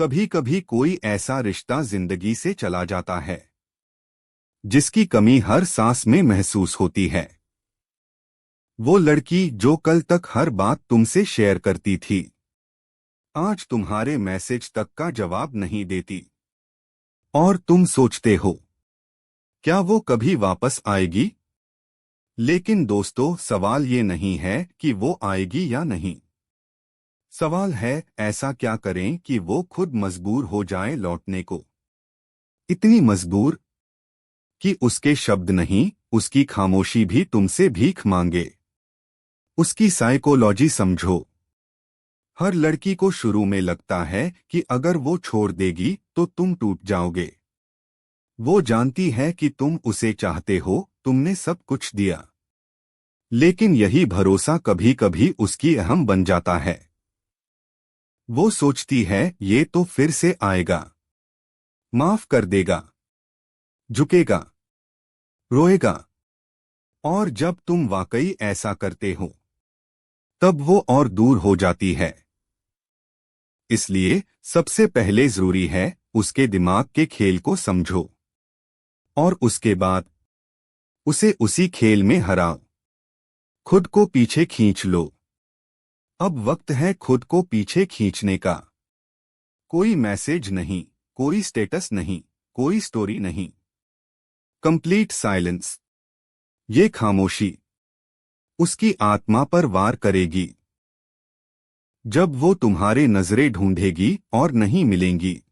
कभी कभी कोई ऐसा रिश्ता जिंदगी से चला जाता है जिसकी कमी हर सांस में महसूस होती है। वो लड़की जो कल तक हर बात तुमसे शेयर करती थी, आज तुम्हारे मैसेज तक का जवाब नहीं देती। और तुम सोचते हो, क्या वो कभी वापस आएगी? लेकिन दोस्तों, सवाल ये नहीं है कि वो आएगी या नहीं। सवाल है, ऐसा क्या करें कि वो खुद मजबूर हो जाए लौटने को। इतनी मजबूर कि उसके शब्द नहीं, उसकी खामोशी भी तुमसे भीख मांगे। उसकी साइकोलॉजी समझो। हर लड़की को शुरू में लगता है कि अगर वो छोड़ देगी तो तुम टूट जाओगे। वो जानती है कि तुम उसे चाहते हो, तुमने सब कुछ दिया। लेकिन यही भरोसा कभी कभी उसकी अहम बन जाता है। वो सोचती है, ये तो फिर से आएगा, माफ कर देगा, झुकेगा, रोएगा। और जब तुम वाकई ऐसा करते हो तब वो और दूर हो जाती है। इसलिए सबसे पहले जरूरी है उसके दिमाग के खेल को समझो और उसके बाद उसे उसी खेल में हराओ। खुद को पीछे खींच लो। अब वक्त है खुद को पीछे खींचने का। कोई मैसेज नहीं, कोई स्टेटस नहीं, कोई स्टोरी नहीं। Complete silence. ये खामोशी उसकी आत्मा पर वार करेगी। जब वो तुम्हारे नजरें ढूंढेगी और नहीं मिलेंगी,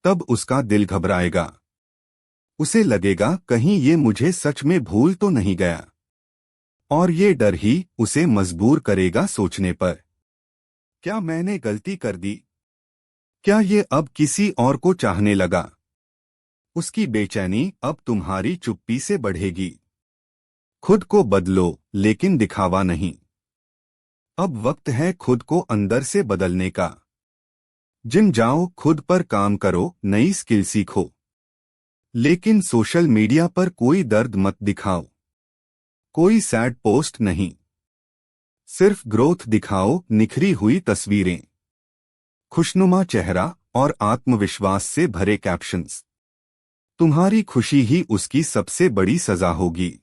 तब उसका दिल घबराएगा। उसे लगेगा, कहीं ये मुझे सच में भूल तो नहीं गया। और ये डर ही उसे मजबूर करेगा सोचने पर, क्या मैंने गलती कर दी? क्या ये अब किसी और को चाहने लगा? उसकी बेचैनी अब तुम्हारी चुप्पी से बढ़ेगी। खुद को बदलो, लेकिन दिखावा नहीं। अब वक्त है खुद को अंदर से बदलने का। जिम जाओ, खुद पर काम करो, नई स्किल सीखो। लेकिन सोशल मीडिया पर कोई दर्द मत दिखाओ। कोई सैड पोस्ट नहीं। सिर्फ ग्रोथ दिखाओ, निखरी हुई तस्वीरें, खुशनुमा चेहरा और आत्मविश्वास से भरे कैप्शंस। तुम्हारी खुशी ही उसकी सबसे बड़ी सजा होगी।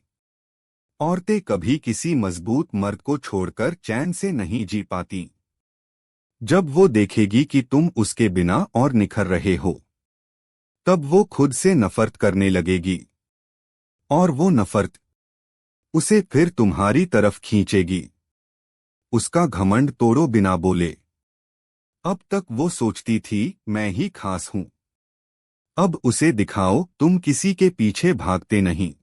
औरतें कभी किसी मजबूत मर्द को छोड़कर चैन से नहीं जी पाती। जब वो देखेगी कि तुम उसके बिना और निखर रहे हो, तब वो खुद से नफरत करने लगेगी। और वो नफरत उसे फिर तुम्हारी तरफ खींचेगी। उसका घमंड तोड़ो बिना बोले। अब तक वो सोचती थी, मैं ही खास हूं। अब उसे दिखाओ, तुम किसी के पीछे भागते नहीं।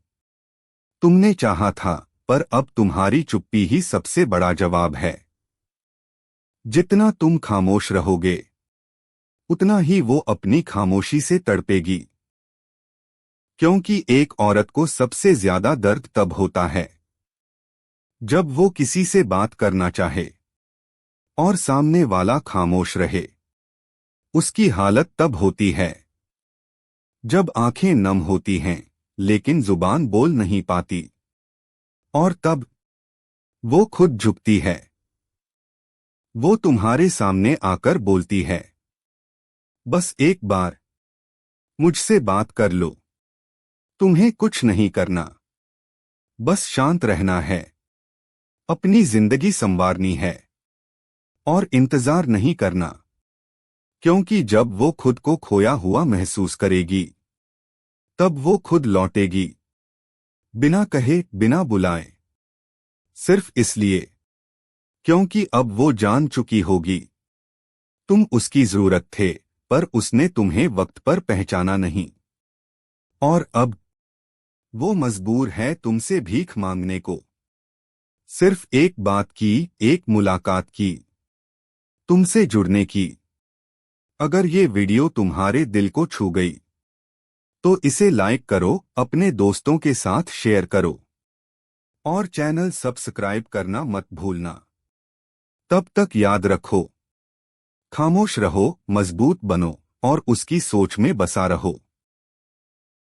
तुमने चाहा था, पर अब तुम्हारी चुप्पी ही सबसे बड़ा जवाब है। जितना तुम खामोश रहोगे, उतना ही वो अपनी खामोशी से तड़पेगी। क्योंकि एक औरत को सबसे ज्यादा दर्द तब होता है जब वो किसी से बात करना चाहे और सामने वाला खामोश रहे। उसकी हालत तब होती है जब आंखें नम होती हैं, लेकिन जुबान बोल नहीं पाती। और तब वो खुद झुकती है। वो तुम्हारे सामने आकर बोलती है, बस एक बार मुझसे बात कर लो। तुम्हें कुछ नहीं करना, बस शांत रहना है, अपनी जिंदगी संवारनी है और इंतजार नहीं करना। क्योंकि जब वो खुद को खोया हुआ महसूस करेगी, तब वो खुद लौटेगी, बिना कहे, बिना बुलाए। सिर्फ इसलिए क्योंकि अब वो जान चुकी होगी, तुम उसकी जरूरत थे, पर उसने तुम्हें वक्त पर पहचाना नहीं। और अब वो मजबूर है तुमसे भीख मांगने को। सिर्फ एक बात की, एक मुलाकात की, तुमसे जुड़ने की। अगर ये वीडियो तुम्हारे दिल को छू गई, तो इसे लाइक करो, अपने दोस्तों के साथ शेयर करो और चैनल सब्सक्राइब करना मत भूलना। तब तक याद रखो, खामोश रहो, मजबूत बनो और उसकी सोच में बसा रहो।